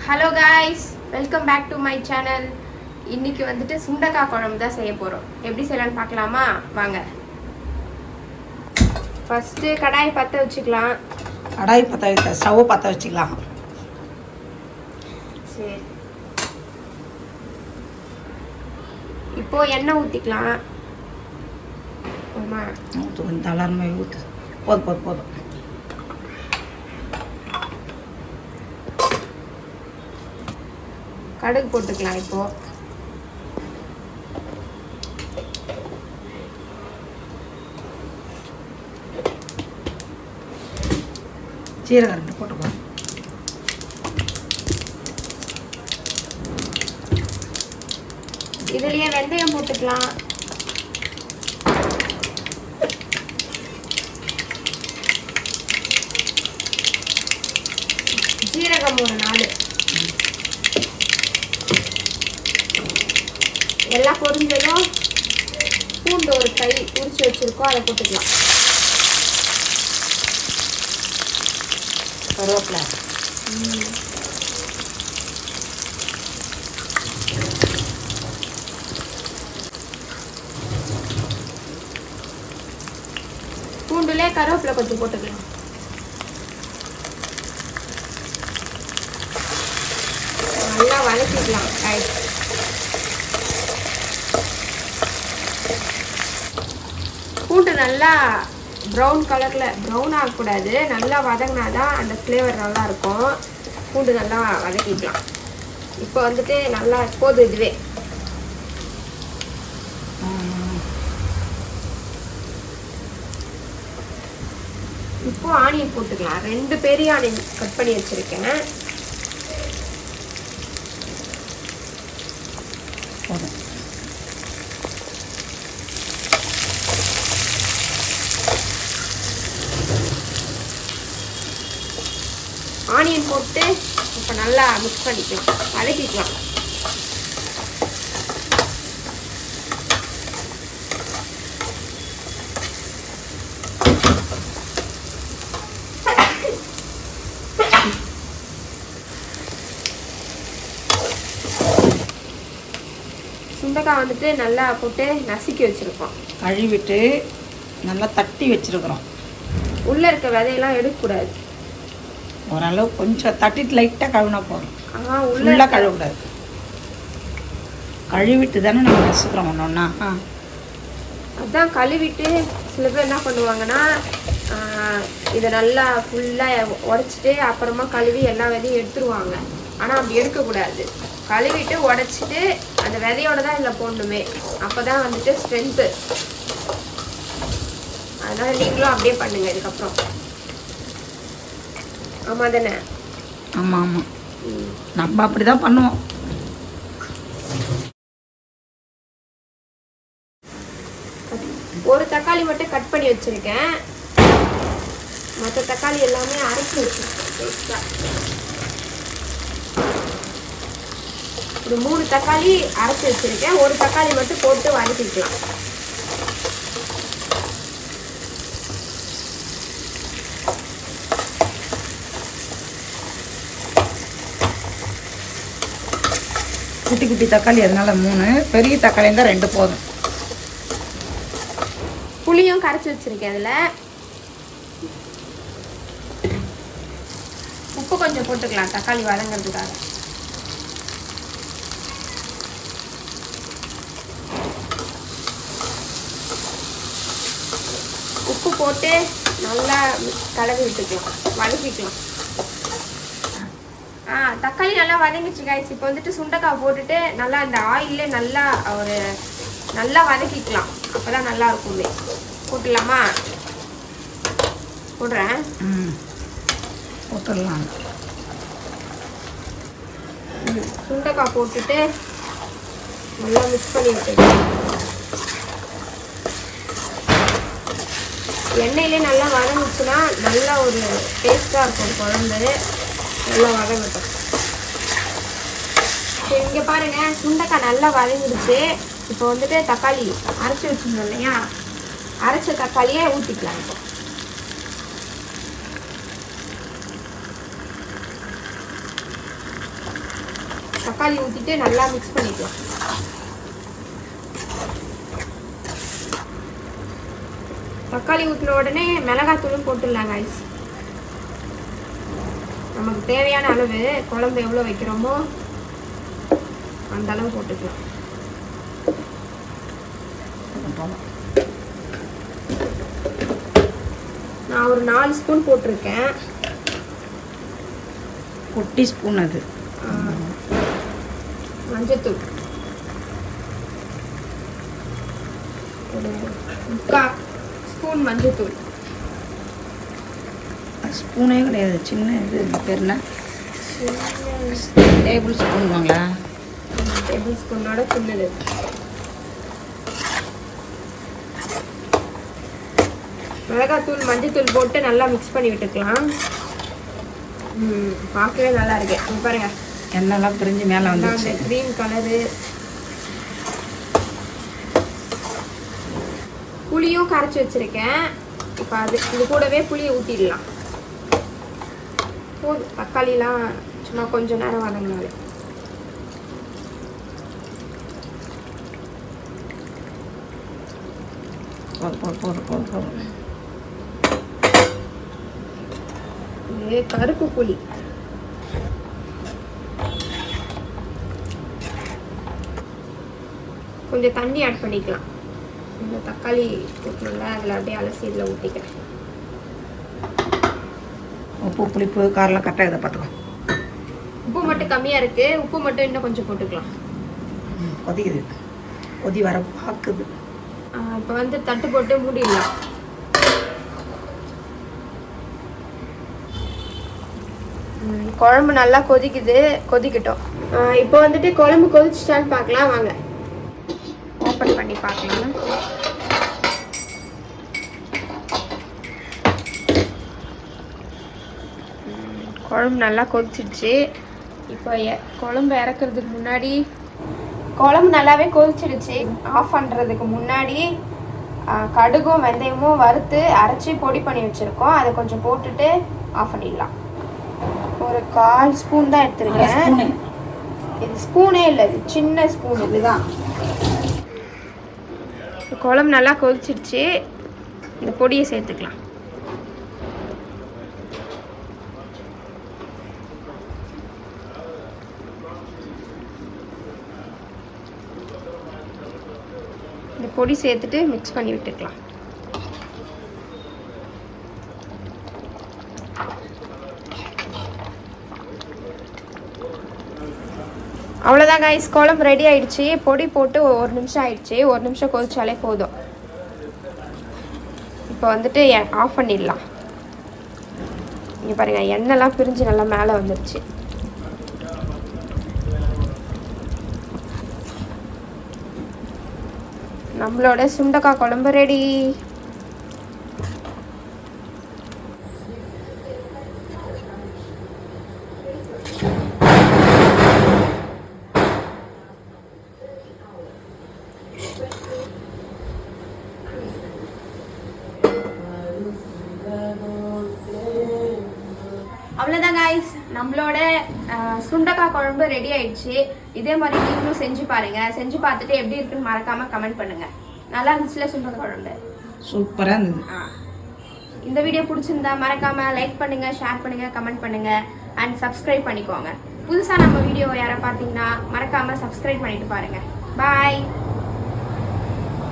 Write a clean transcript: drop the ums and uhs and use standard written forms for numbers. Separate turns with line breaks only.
Hello guys, welcome back to my channel. இன்னைக்கு வந்துட்டு சுண்டக்காய் குழம்பு தான் செய்ய போகிறோம். எப்படி செய்யலான்னு பார்க்கலாமா? வாங்க. ஃபஸ்ட்டு கடாய் பற்ற வச்சுக்கலாம்.
கடாய் பற்ற வைக்க ஸ்டவ் பற்ற வச்சுக்கலாம்.
சரி, இப்போது எண்ணெய் ஊற்றிக்கலாம்.
ஊற்று கொஞ்சம் தளர்மை ஊற்று. போதும்.
கடுகு போட்டுக்கலாம். இப்போ
சீரகம் 2 போட்டுக்கோ.
இதுலயே வெந்தயம் போட்டுக்கலாம். ஜீரகம் 4 எல்லாம் பொரிஞ்சதும் பூண்டு ஒரு கை உரிச்சு வச்சிருக்கோம், அதை போட்டுக்கலாம்.
கருவேப்பிலை,
பூண்டுலே கருவேப்பிலை கொஞ்சம் போட்டுக்கலாம். நல்லா வதக்கிக்கலாம். பூண்டு நல்லா ப்ரௌன் கலரில், ப்ரௌன் ஆகக்கூடாது, நல்லா வதங்கினா தான் அந்த ஃப்ளேவர் நல்லாயிருக்கும். பூண்டு நல்லா வதக்கிக்கலாம். இப்போ வந்துட்டு நல்லா போதும் இதுவே. இப்போ ஆனியன் போட்டுக்கலாம். 2 பெரிய ஆனியன் கட் பண்ணி வச்சுருக்கேன். ஆனியன் போட்டு இப்போ நல்லா மிக்ஸ் பண்ணிக்கலாம், வதக்கிக்கலாம். சுண்டைக்காய் வந்துட்டு நல்லா போட்டு நசுக்கி வச்சுருக்கோம்.
கழுவிட்டு நல்லா தட்டி வச்சுருக்குறோம்.
உள்ளே இருக்க விதையெல்லாம் எடுக்கக்கூடாது.
ஓரளவு கொஞ்சம் தட்டிட்டு லைட்டாக கழுவினா போதும்.
உள்ளே
கழுவக்கூடாது. கழுவிட்டு தானே நம்ம நசுக்கிறோம் ஒன்றா.
அதான் கழுவிட்டு சில பேர் என்ன பண்ணுவாங்கன்னா, இதை நல்லா ஃபுல்லாக உடச்சிட்டு அப்புறமா கழுவி எல்லா விதையும் எடுத்துருவாங்க. ஆனால் அப்படி எடுக்கக்கூடாது. கழுவிட்டு உடச்சிட்டு அந்த விதையோட தான் இதில் போடணுமே, அப்போ தான் வந்துட்டு ஸ்ட்ரென்த்து. அதனால் நீங்களும் அப்படியே பண்ணுங்கள் இதுக்கப்புறம். ஆமாம் தானே?
ஆமாம், நம்ம அப்படி தான் பண்ணுவோம்.
ஒரு தக்காளி மட்டும் கட் பண்ணி வச்சுருக்கேன். மற்ற தக்காளி எல்லாமே அரைச்சி வச்சுருக்கேன். ஒரு 3 தக்காளி அரைச்சி வச்சுருக்கேன். ஒரு தக்காளி மட்டும் போட்டு வதக்கிக்கலாம்.
குட்டி குட்டி தக்காளி, அதனால 3, பெரிய தக்காளி இருந்தால் 2 போதும்.
புளியும் கரைச்சி வச்சுருக்கேன். அதில் உப்பு கொஞ்சம் போட்டுக்கலாம் தக்காளி வதங்கிறதுக்காக. உப்பு போட்டு நல்லா கலந்து விட்டுக்கலாம், வதக்கிக்கலாம். தக்காளி நல்லா வதங்கிச்சு காய்ச்சி. இப்போ வந்துட்டு சுண்டைக்காய் போட்டுட்டு நல்லா இந்த ஆயிலே நல்லா வதக்கிக்கலாம். அப்போ தான் நல்லா இருக்குமே. போட்டுடலாமா? போடுறேன்.
போட்டுடலாம்.
சுண்டைக்காய் போட்டுட்டு நல்லா மிக்ஸ் பண்ணி விட்டுக்கலாம். எண்ணெயிலே நல்லா வதங்கிச்சுன்னா நல்லா ஒரு டேஸ்ட்டாக இருக்கும் குழம்பு. நல்லா வதங்கட்டும். சரி, இங்கே பாருங்கள், சுண்டைக்காய் நல்லா வதங்கிடுச்சு. இப்போ வந்துட்டு தக்காளி அரைச்சி வச்சுருந்தோம் இல்லையா, அரைச்ச தக்காளியை ஊற்றிக்கலாம். இப்போ தக்காளி ஊற்றிட்டு நல்லா மிக்ஸ் பண்ணிக்கலாம். தக்காளி ஊற்றின உடனே மிளகாத்தூளும் போட்டுடலாம் கைஸ். நமக்கு தேவையான அளவு குழம்பு எவ்வளோ வைக்கிறோமோ அந்த அளவு போட்டுக்கலாம். நான் ஒரு 4 ஸ்பூன் போட்டிருக்கேன்.
குட்டி ஸ்பூன் அது.
மஞ்சத்தூள் ஒரு 3/4 ஸ்பூன் மஞ்சத்தூள்.
ஸ்பூனே கிடையாது, சின்ன இது பேர் என்ன, டேபிள் ஸ்பூன்வாங்களா?
டேபிள் ஸ்பூனோட சின்னது. மிளகாத்தூள் மஞ்சத்தூள் போட்டு நல்லா மிக்ஸ் பண்ணி விட்டுக்கலாம். பார்க்கவே நல்லா இருக்கு. பாருங்க
எண்ணெய்லாம் பிரிஞ்சு மேலே வந்து
அந்த க்ரீன் கலரு. புளியும் கரைச்சி வச்சிருக்கேன். இப்போ இது கூடவே புளியை ஊற்றிடலாம். போதும், தக்காளிலாம் சும்மா கொஞ்சம் நேரம் வதங்கினாலே. இது கருப்பு புளி. கொஞ்சம் தண்ணி ஆட் பண்ணிக்கலாம். இந்த தக்காளி ஊற்றணும்ல, அதில் அப்படியே அலசி இதில் ஊற்றிக்கிறேன்.
உப்பு புளிப்பு காரெலாம் கரெக்டாக இதை பார்த்துக்கோ.
உப்பு மட்டும் கம்மியாக இருக்குது, உப்பு மட்டும் இன்னும் கொஞ்சம் போட்டுக்கலாம்.
கொதிக்குது, கொதி வர பார்க்குது.
இப்போ வந்து தட்டு போட்டு மூடிடலாம். குழம்பு நல்லா கொதிக்குது, கொதிக்கட்டும். இப்போ வந்துட்டு குழம்பு கொதிச்சிட்டான்னு பார்க்கலாம் வாங்க. ஓப்பன் பண்ணி பார்க்கலாம். குழம்பு நல்லா கொதிச்சிடுச்சு. இப்போ குழம்பு இறக்குறதுக்கு முன்னாடி, குழம்பு நல்லாவே கொதிச்சிடுச்சு. ஆஃப் பண்ணுறதுக்கு முன்னாடி கடுகும் வெந்தயமும் வறுத்து அரைச்சி பொடி பண்ணி வச்சுருக்கோம். அதை கொஞ்சம் போட்டுட்டு ஆஃப் பண்ணிடலாம். ஒரு 1/4 ஸ்பூன் தான் எடுத்துருக்கேன். இது ஸ்பூனே இல்லை, இது சின்ன ஸ்பூன். இதுதான். குழம்பு நல்லா கொதிச்சிடுச்சு. இந்த பொடியை சேர்த்துக்கலாம். இந்த பொடி சேர்த்துட்டு மிக்ஸ் பண்ணி விட்டுக்கலாம். அவ்வளோதான் கைஸ், குழம்பு ரெடி ஆயிடுச்சு. பொடி போட்டு 1 நிமிஷம் ஆயிடுச்சு. 1 நிமிஷம் கொதிச்சாலே போதும். இப்போ வந்துட்டு ஆஃப் பண்ணிடலாம். இங்கே பாருங்க, எண்ணெய்லாம் பிரிஞ்சு நல்லா மேலே வந்துடுச்சு. நம்மளோட சுண்டக்காய் குழம்பு ரெடி. அவ்வளோதான் கைஸ், நம்மளோட சுண்டக்காய் குழம்பு ரெடி ஆயிடுச்சு. இதே மாதிரி நீங்களும் செஞ்சு பாருங்க. செஞ்சு பார்த்துட்டு எப்படி இருக்குன்னு மறக்காம கமெண்ட் பண்ணுங்க. நல்லா இருந்துச்சுல சுண்டக்காய் குழம்பு?
சூப்பராக இருந்தது.
இந்த வீடியோ பிடிச்சிருந்தா மறக்காம லைக் பண்ணுங்க, ஷேர் பண்ணுங்க, கமெண்ட் பண்ணுங்க அண்ட் சப்ஸ்கிரைப் பண்ணிக்கோங்க. புதுசாக நம்ம வீடியோ யாரை பார்த்தீங்கன்னா மறக்காம சப்ஸ்கிரைப் பண்ணிட்டு பாருங்க. பாய்.